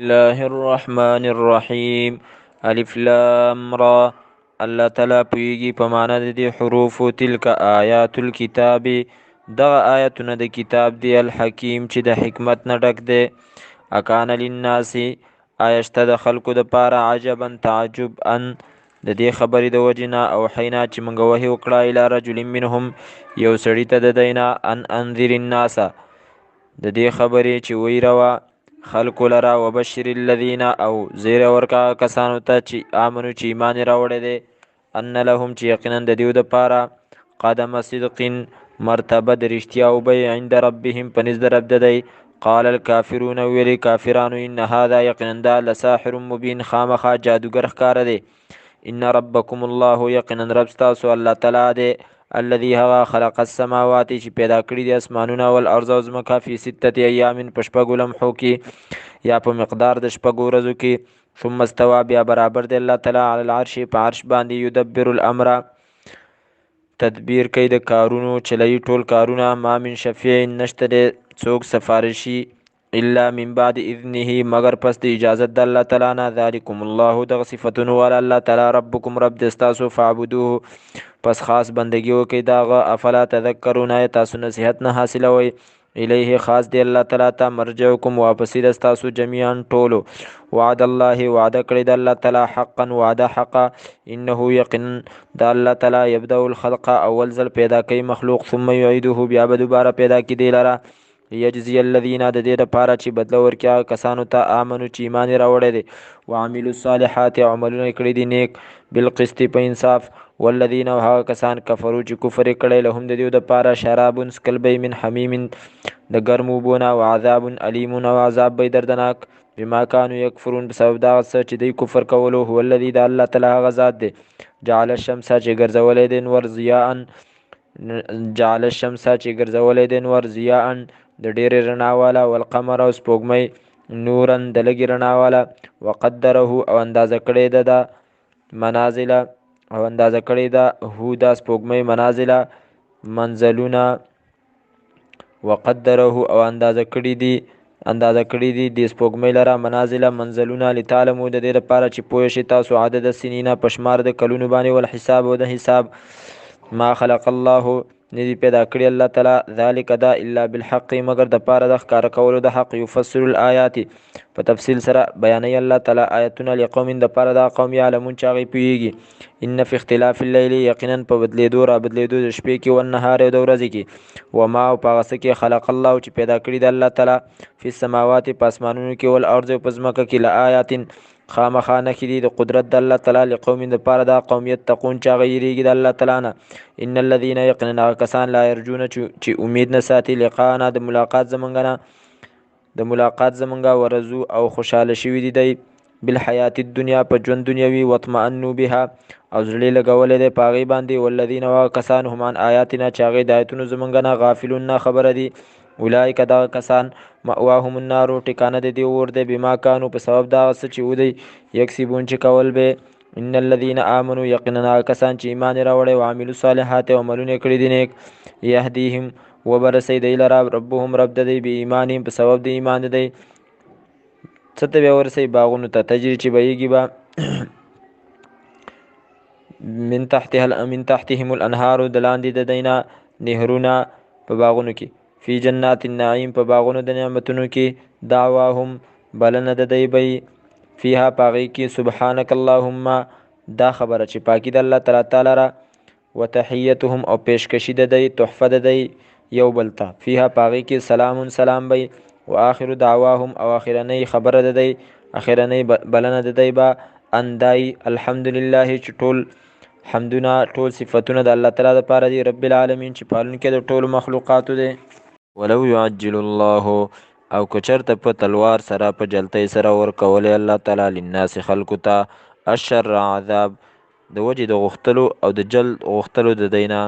الله الرحمن الرحیم. الف لام را. الله تعالی پویږي په معنا د دې حروف تلک آیات الكتاب. دغه آیتونه د کتاب دی الحکیم چې د حکمت نه ډک دی. اکان للناس آیشته د خلکو د پاره عجبا تعجب ان د دې خبرې د وجنا او حینا چې مونږ وحی وکړه الی رجل منهم یو سړی ته د دینا ان انذر الناس د دې خبرې چې ویروا خلکو لرا وبشر الذین او زیر ورکا کسانو ته چې آمنو چې ایمان راوړی دی ان لهم چې یقینا د دیو د پاره قدم صدق مرتبه د رښتیا او به عند ربهم پنځ د رب د دی. قال الکافرون ویلی کافرانو ان هذا یقینا دا لساحر مبین خامخا جادوګر ښکاره دی. ان ربکم الله یقینا رب ستاسو الله تعالی دی الذي هغه خلق السماوات چې پیدا کړي دي اسمانونه والارض او ځمکه فی سته ایام په شپږو لمحو کې یا په مقدار د شپږو ورځو کې ثم استوى بیا برابر دی الله تعالی علی العرش په عرش باندې یدبر الامر تدبیر کوي د کارونو چلوي ټول کارونه ما من شفیع نشته دی څوک سفارشي الا من بعد اذنه مگر پس د اجازت د الله تعالی نه. ذلکم الله دغه صفتون ول الله تعالی ربکم رب دستاسو فعبدوه پس خاص بندگی وکي داغه افلا تذکرون تاسو نصیحت نه حاصلوي الیه خاص دی الله تعالی ته مرجعکم واپس دستاسو جميعا ټولو. وعد الله وعده کړی د الله تعالی حقا وعده حقا انه یقینا د الله تعالی یبدا الخلق اول ځل پیدا کوي مخلوق ثم یعيده بیا به دوباره پیدا کی دی لره یجزی الذین د دې لپاره چې بدله ورکیا کسانو ته آمنو چې ایمان راوړی دي وعملوا الصالحات عملونه کړی دي نیک بالقسط په انصاف والذین هغه کسان کفرو چې کفر کړی لهم د دې لپاره شراب سکلبی من حمیم د ګرمو بونه او عذاب علیم او عذاب به دردناک بما كانوا یکفرون بسبب دا څه چې دوی کفر کولو. هو الذی د الله تعالی هغه ذات دی جعل الشمس چې ګرځولې دي نور ضیاء جعل الشمس چې ګرځولې دي نور ضیاء د ډېرې رڼا والا والقمر او سپوږمۍ نورن د لږې رڼا والا وقدره او اندازه کړې ده د منازل او اندازه کړې ده هو دا سپوږمۍ منازل منزلونه وقدره او اندازه کړي دي د سپوږمۍ لره منازل منزلونه لتعلموا د دې لپاره چې پوه شئ تاسو عدد السنین په شمار د کلونو باندې والحساب او د حساب. ما خلق الله ندی پیدا کړی الله تعالی ذالک دا الا بالحق مگر د پاره د ښکار کولو د حق یفسر الآیات په تفصیل سره بیانوي الله تعالی آیتونه لقوم د پاره د قوم یعلمون چې هغوی پوهیږي. ان فی اختلاف الليل یقینا په بدلیدو را بدلیدو د شپې کې والنهار او د ورځې کې وما او په هغه څه کې خلق الله چې پیدا کړي د الله تعالی فی السماوات په اسمانونو کې والارض او په ځمکه کې لآیات خامخا نښې دي د قدرت د الله تعالی لقوم د پاره د قوم یتقون چې هغه یریږي د الله تعالی نه. ان الذین یقینا هغه کسان لا یرجون چې امید نه ساتي لقاءنا د ملاقات زمونږه ورزو او خوشحاله شوي دي دی بالحیات الدنیا په ژوند دنیوي واطمئنوا بها او زړه لګولې دی په هغې باندې والذین هغه کسان هم عن آیاتنا چې هغې د آیتونو زمونږه نه غافلون نه خبره دي اولئک دغه کسان مأواهم النار ټکانه د دې اور دی بما کانوا په سبب دغه څه چې ودی یکسبون چې کول به. ان الذين امنوا یقینا کسان چې ایمان راوړی او عملوا الصالحات او عملونه کړي دي نیک یهدیهم وبرسي دی لرا ربهم رب د دی به ایمانهم په سبب د ایمان دی څه ته به ورسي باغونو ته تجري چې بهیږي به من تحتهم الانهار د لاندې د دینا نهرونه په باغونو کې فی جنات النعیم په باغونو د نعمتونو کې دعواهم بلنه د دی بی فیها پاغی کې سبحانک اللهم دا خبره چې پاکی د الله تعالی را وتحیتهم او پیشکشی د دی تحفه د دی یو بلتا فیها پاغی کې سلام سلام بی واخر دعواهم او اخرنی خبره د دی اخرنی بلنه د دی با اندای الحمدلله چې ټول حمدونه ټول صفاتونه د الله تعالی لپاره دی رب العالمین چې پالونکی د ټولو مخلوقاتو دی. ولو يعجل الله او کچرته په تلوار سره په جلتۍ سره ورکولی الله تعالی للناس خلکو ته الشر عذاب د وجې د غوښتلو او د جلد غوښتلو د دینا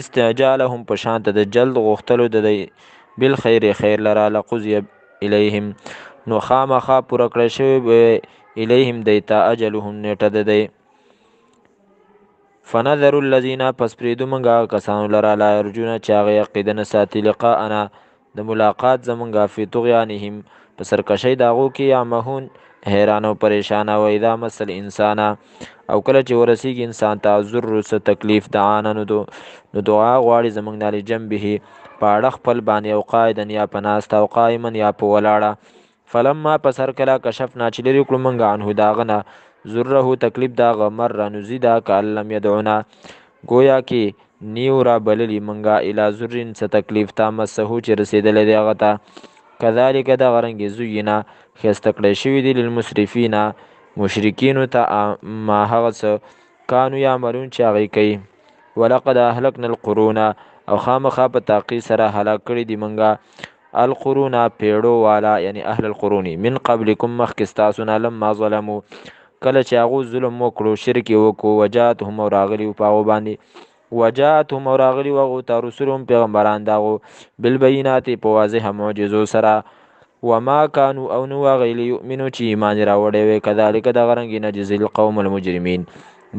استعجالهم په شانته د جلد غوښتلو د دی بالخیر خیر لرا لقضی الیهم نو خامخا پوره کړی شوی به الیهم دیتا اجلهم نیټه د دی. فنذر الذین پس پریدو منګه کسانو لرا لا یرجون چې هغه عقیده نه ساتي لقاءنا د ملاقات زمونږه فی طغیانهم په سرکشۍ د هغو کې یعمهون حیران او پریشانه و اذا مس الانسان او کله چې ورسیږي انسان ته ضر څه تکلیف دعانا نو دعا غواړي زموږ نه لجنبه په اړه خپل باندې او قاعدا یا په ناسته او قائما یا په ولاړه فلما پس هر کله کشفنا چې لرې کړو موږ عنه د هغه نه ضره تکلیف د هغه مره نزیده کأن لم یدعونا گویا کې نیو را بللی منګه الی ضرین څه تکلیف ته مسهو چې رسېدلی دی هغه ته کذلک دغه رنګې زوینا ښایسته کړی شوي دي للمسرفین مشرکینو ته ما هغه څه کانو یعملون چې هغې کوي ولقد اهلکنا القرون او خامخا په تحقیق سره هلاک کړي دي منګه القرون پیړو والا یعنی اهل القرون من قبلکم مخکې ستاسو نه لما ظلمو کله چې هغو ظلم وکړو شرک یې وکړو وجاتهم او راغلي په هغو باندې وجاتهم او راغلي وغو ته رسولهم پیغمبران د هغو بالبینات په واضحه معجزو سره وما كانوا او نو هغوی لیؤمنو چې ایمان یې راوړی وی کذلک دغه رنګې نجزي القوم المجرمین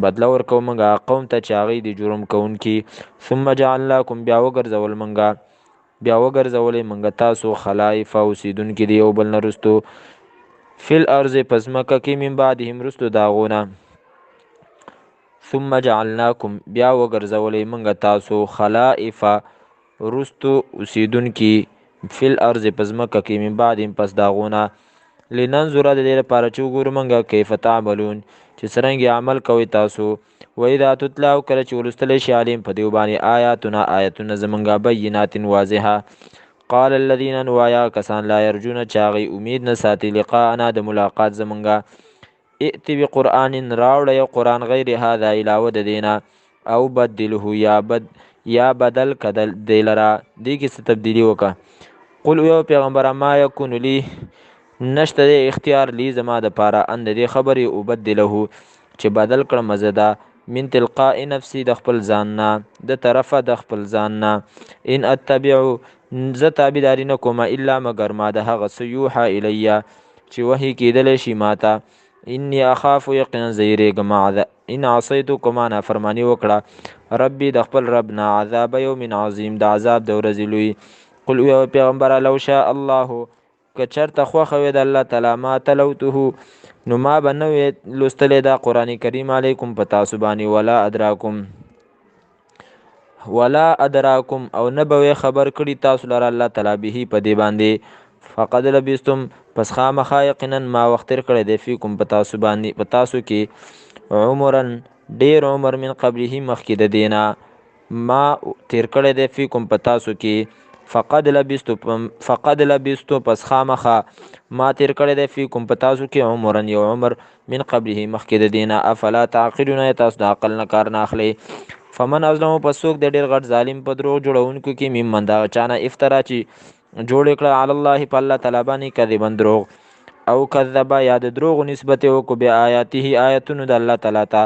بدله ورکوو موږ قوم ته چې هغوی د جرم کوونکي ثم جعلناکم بیا وګرځولې موږ تاسو خلایف اوسېدونکي د یو بل نه رستو فی الارض په ځمکه کې من بعدهم رستو د هغو نه ثم جعلناکم بیا وګرځولې موږ تاسو خلائف رستو اوسیدونکي فی الارض په ځمکه کې من بعدهم پس د هغو نه لننظر د دې لپاره چې وګورو موږ کیف تعملون چې څرنګه عمل کوئ تاسو وإذا تتلى او کله چې ولوستلی شي علیم په دیو باندې آیاتونه زمونږه بینات واضحه قال الذين نوایا کسان لا يرجون چې هغوی امید نه ساتي لقاءنا د ملاقات زمونږه ائت بقرآن راوړه یو قرآن غیر هذا علاوه د دینا او بدله یا بدل کدل دی لره دې کې څه تبدیلي وکړه قل یو پیغمبره ما یکون لی نشته د اختیار لی زما د پاره ان د دې خبرې وبدله چې بدل کړم زه دا من تلقاء نفسي د خپل ځان نه د طرفه د خپل ځان نه ان اتبعو زه تابعداري نه کوم الا مگر ما د هغه څه یوحى الیه چې وحی کېدلی شي ماته انی اخاف یقینا زه یریږم ان عصیتو کوما نافرماني وکړه ربي د خپل رب نه عذاب یوم عظیم د عذاب د ورځې لوی قل یا پیغمبره لو شاء الله که چېرته خوښه وي د الله تعالی ما تلوته نو ما به نه وی لوستلی دا قرآن کریم علیکم په تاسو باندې ولا ادراکم او نه به وی خبر کړي تاسو لره الله تعالی به په دې باندې فقد لبستم پس خامخا یقینا ما وخت تیر کړی دی فیکم په تاسو باندې په تاسو کې عمرن ډیر عمر من قبله مخکې د دینا ما تیر کړی دی فیکم په تاسو کې فقد لبستو پس خامخا ما تیر کړی دی فیکم په تاسو کې عمرن یو عمر من قبله مخکې د دینا افلا تعقلون تاسو د عقل نه کار نه اخلئ فمن ازلمو پس څوک د ډېر غټ ظالم په دروغ جوړونکو کې ممن دغه چانه افترا چې جوړ کړه علی الله په الله تعالی باندې کذبا دروغ او کذب یا د دروغ نسبت وکړو بآیاته آیاتونو د الله تعالی ته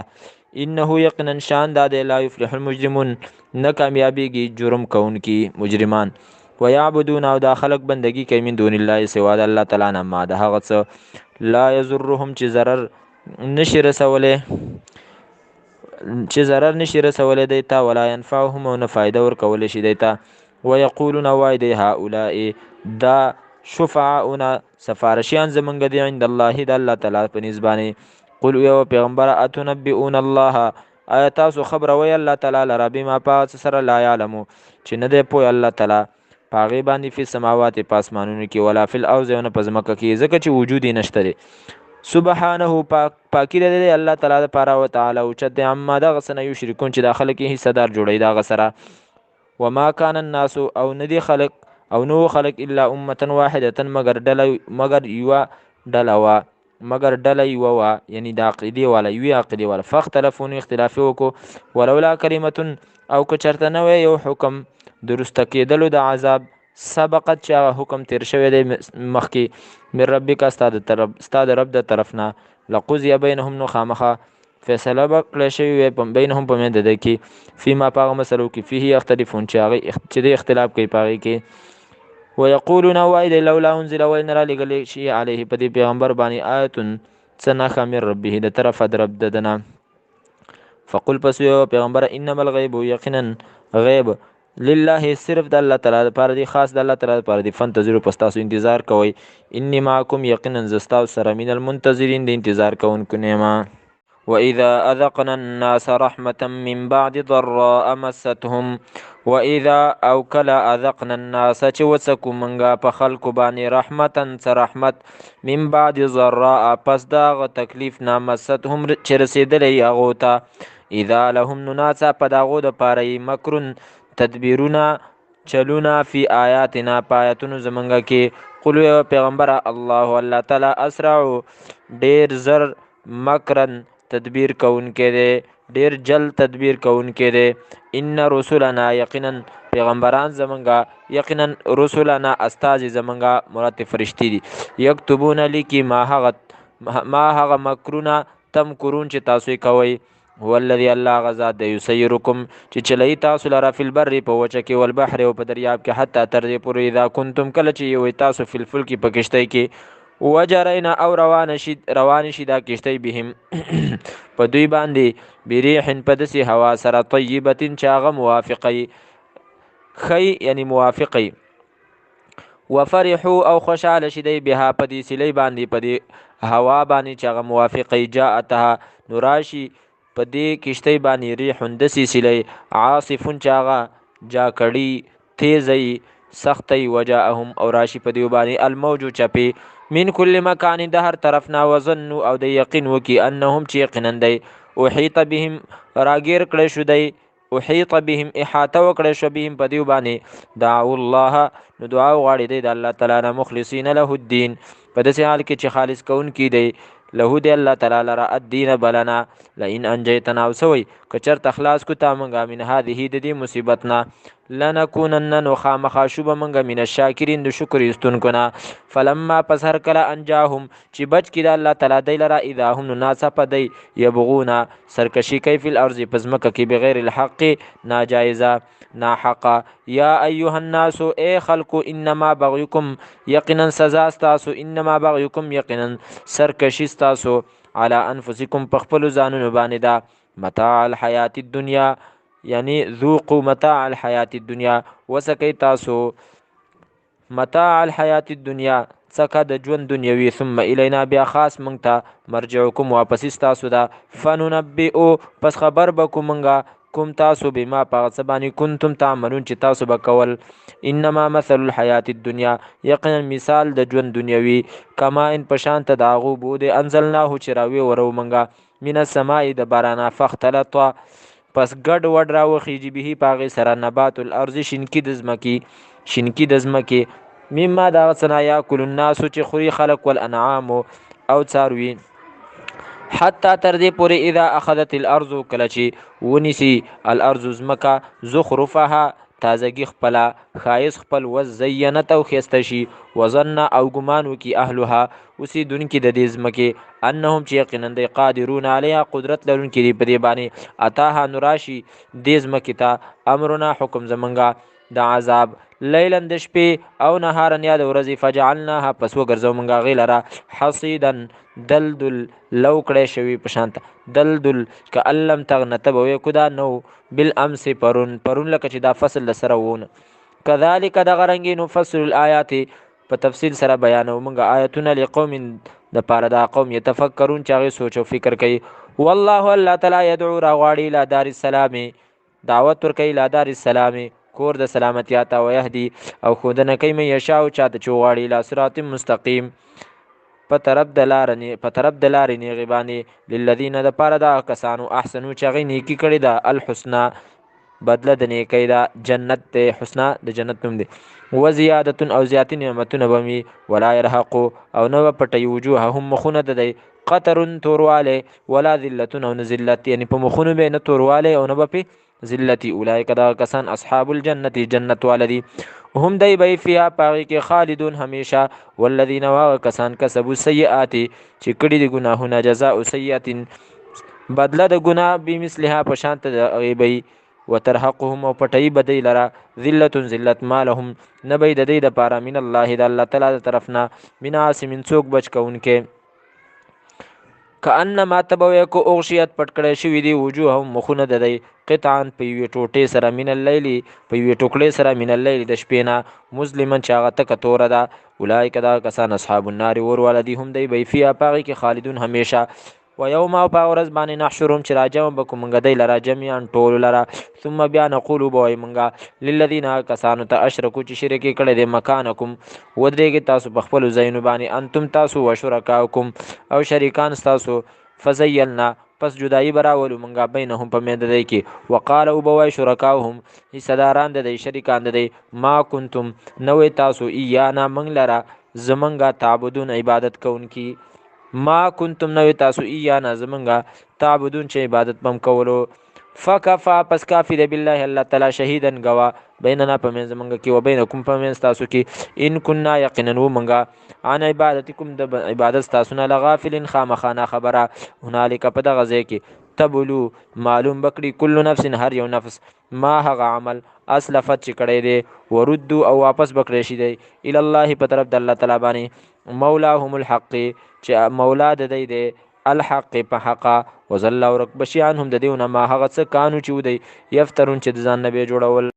انه یقینا شان دا دی لا یفلح المجرمون نه کامیابیږي جرم کوونکي مجرمان ويعبدون او دا خلق بندگی کوي من دون الله سوا د الله تعالی نه ما د هغه څه لا یضرهم چې ضرر نشي رسولی دی ته ولا ينفعهم او نه فایده ورکولی شي دی ته ویقولون وای دی هؤلاء دا شفعاؤنا سفارشیان زمونږ دی عند الله د الله تعالی په نسبت باندې قل یو پیغمبر اتنبئون الله آیا تاسو خبروئ الله تعالی لره بما پاس سره لا یعلمو چې نه دی پوی الله تعالی پاغي باندې فی سماوات پاسمانونو کې ولا فی الارض او نه په ځمکه کې ځکه چې وجود یې نشته دی سبحانه پاکی دی الله تعالی لپاره او تعالی او چت عما دغه څه نه یشرکون چې د خلک یې حصدار جوړی دغه سره وما کان الناس او ندی خلق او نو خلق الا امه واحده مگر ډله یوه وا یعنی د عقیدې والا یوې عقیدې والا فاختلفون اختلاف وکړو ولولا کلمه او که چرته نه وی یو حکم درسته کېدلو د عذاب سبقت چې حکم تیر شوی دی مخکې من ربک ستا د رب د طرف نه لقضی بینهم نو خامخه فیصله به کړی شوې وی بینهم په منځ د ده کې فیما په هغه مسلو کې فیه یختلفون چې د اختلاف کوي په هغې کې ویقولون وای دی لولا انزل ولې نه رالېږلی شي علیه په دې پیغمبر باندې آیتون څه نښه من ربه د طرفه د رب د ده نه فقل پس ویو پیغمبر انما الغیب یقینا غیب لله صرف د الله تعالی لپاره دی، خاص د الله تعالی لپاره دی. فانتظروا پس تاسو انتظار کوئ، انی معکم یقینا ز ستاسو سره من المنتظرین د انتظار کوونکو نیما. وإذا أذقنا الناس رحمة من بعد ضراء مستهم، وإذا أو کلا أذقنا الناس چې وڅکو منګه په خلکو باندې رحمتن څه رحمت، من بعد ضراء پس د هغه تکلیف نه، مستهم چې رسېدلی هغو ته، اذا لهم نو ناڅه په د هغو دپاره یې مکرون تدبیرونه چلونه فی آیاتنا په آیاتونو زمونږ کې. قل ویه پیغمبره الله الله تعالی اسرع ډېر زر مکرن تدبیر کوونکی دی، ډیر جل تدبیر کوونکی دی. ان رسولنا یقینا پیغمبران زمونږه، یقینا رسولنا استازي زمونږه مراد فرشتي دي، یکتبون لیکي ما هغه مکرونه تمکرون چې تاسو یې کوئ. هو الذي الله غزاد د یسیرکم چې چلی تاسو لره فی البر په وچه کې، والبحر او په دریاب کې، حتی تر دې پورې اذا کنتم کله چې یوئ تاسو فی الفلک په کشتۍ کې، وجرینا او روان شي دا کشتۍ بهم په دوی باندې، بریحن په داسې هوا سره، طیبتن چې هغه موافقی خی یعنی موافقی، وفرحو او خوشحاله شي دی بها په دې سیلۍ باندې، په دې هوا باندې چې هغه موافقی، جاءتها نو راشي په دې کشتۍ باندې ریحن داسې سیلۍ، عاصفون چې هغه جاکړي تیزی سختی، وجاءهم او راشي په دې باندې الموج چپې، من کل مکان د هر طرف نه، وظنوا او د یقین وکي انهم چې یقینا دی، احیط بهم راګیر کړی شو دی، احیط بهم احاطه وکړی شو بهم په دیو باندې، دعوا الله نو دعا وغواړي دی د الله تعالی نه، مخلصین له الدین په داسې حال کې چې خالص کوونکی دی له دی الله تعالی لره الدین بلنا، لئن انجیتنا او سوی که چېرته خلاص کو تا منګه من هذه د دې مصیبت نه، لنکونن نو خامخا شو به منګه من الشاکرین د شکر ایستونکو نه. فلما پس هر کله انجاهم چې بچ کړي د الله تعالی دی لره، اذا هم نو ناڅاپه دی یبغونه سرکشي کوي فی الارض په ځمکه کې، بغیر الحق ناجایزه ناحقه. یا ایها الناس ای خلکو، انما بغیکم یقینا سزا ستاسو، انما بغیکم یقینا سرکشي ستاسو، علی انفسکم په خپلو ځانونو باندې ده، متاع الحیات الدنیا یعنی ذوقوا متاع الحیات الدنیا وسکی تاسو متاع الحیات الدنیا څخه د ژوند دنیوي، ثم الینا بیا خاص مونږ ته مرجعکم واپس تاسو ده، فننبئو پس خبر بکو مونږه کوم تاسو بما په څه باندې کنتم تعملون چې تاسو به کول. انما مثل الحیات الدنیا یقینا مثال د ژوند دنیوي، کما ان پشانت د هغو بود انزلناه چې راوی ورو مونږه من السماء د بارانه، فاختلط پس ګډ وډ راوخیږي به په هغې سره، نبات الارض شینکي د ځمکې، مما دغه څه نه یاکل الناس چې خوري خلک، والانعام او څاروي، حتی تر دې پورې اذا اخذت الارض کله چې ونیسي الارض ځمکه زخرفها تازگی خپله، ښایست خپل، وزینت او ښایسته شي، وظن او ګمان وکي اهلها اوسیدونکي د دې ځمکې، انهم چې یقینا دی قادرون علیها قدرت لرونکي دي په دې باندې، اتاها نو راشي دې ځمکې ته امرنا حکم زمونږه د عذاب، لیلا د شپې او نهارا یا د ورځې، فجعلناها پس وګرځو مونږ هغې لره حصیدا دلدل لو کړی شوي په شانته، دلدل که لم تغنه ته به ویې کو دا نو بالامس پرون لکه چې دا فصل د سره وونه. کذالک دغه رنګې نفصل الآیات په تفصیل سره بیانو مونږ آیتونه لقوم د پاره دا قوم یتفکرون چې هغې سوچ او فکر کوي. والله الله تعالی یدعو راغواړي الی دار السلام دعوت ورکوي، الی دار السلام کور د سلامتیا ته، ویهدي او ښودنه کوي من یشاء چاته چې وغواړي الی صراط مستقیم په طرف د لارې نیغې باندې، للذین د پاره دا کسانو احسنو چې هغې نیکي کړې ده، الحسنه بدله د نیکۍ ده، جنت دی، حسنه د جنت نوم دی، وزیادتون او زیاتې نعمتونه به وي، ولا یرهقو او نه به پټوي وجوههم مخونه د دی قطرون توروالی، ولا ذلتون او نه ذلت یعنی په مخونو به نه توروالی او نه به پې ذلتي، اولئک دغه کسان اصحاب الجنت جنت والدي، هم دی به فیها پاغې کې خالدون همیشه، والذین واغه کسان کسبوا سیئات چې کړي دي ګناهونه، جزاء سیئة بدله د ګناه بمثلها په شانت د هغې به، وترحقهم او پټوي به دی لره ذلت ذلت، ما لهم نه به د دی دپاره من الله د الله تعالی د طرف نه من عاصم څوک بچ کوونکی. کأنما تبوی کو اغشیت پټ کړی شوي دي وجوههم مخونه د دی قطعا په یوې ټوټې سره من اللیل په یوې ټوکړې سره من اللیل د شپې نه مظلما چې هغه تکه توره ده اولئک دا کسان اصحاب النار اور والا دي هم دی به فیها په هغې کې خالدون همیشه و یوم او په ورځ باندې نحشرهم چې راجمع به کړو موږ دی لره جمیعا ټولو لره ثم بیا نقولو به وایو موږ للذین کسانو ته اشرکو چې شرک یې کړی دی مکانکم ودرېږئ تاسو په خپلو ځایونو باندې انتم تاسو و شرکاکم او شریکان ستاسو فزیلنا پس جدایی براولو منګه بینهم په منځ دی کې وقال او بوای شرکاهم حصداران د دی شریکان د دی ما کنتم نوې تاسو ایانا منګ لره زمنګه تعبدون عبادت کوونکی ما کنتم نوې تاسو ایانا زمنګه تعبدون چې عبادت بم کولو فکفا پس کافی دی بالله الله تعالی شهیدن گوا بیننا په منځ زمنګه کې و بینکم په منځ تاسو کې ان كنا یقینا و منګه عن عبادتکم د عبادت تاسو نه لغافلین خامخانه خبره هنالک په دغه ځای کې تبلو معلوم بکړي کل نفس هر یو نفس ما هغه عمل اسلفت چې کړی دی وردو او واپس بکړی شي دی الی الله په طرف د الله تعالی باندې مولاهم الحق چې مولا د دی الحق په حقا وزل او رکبشي عنهم د دیونه ما هغه څه کانو چې ودی یفترون چې د ځان نه به جوړول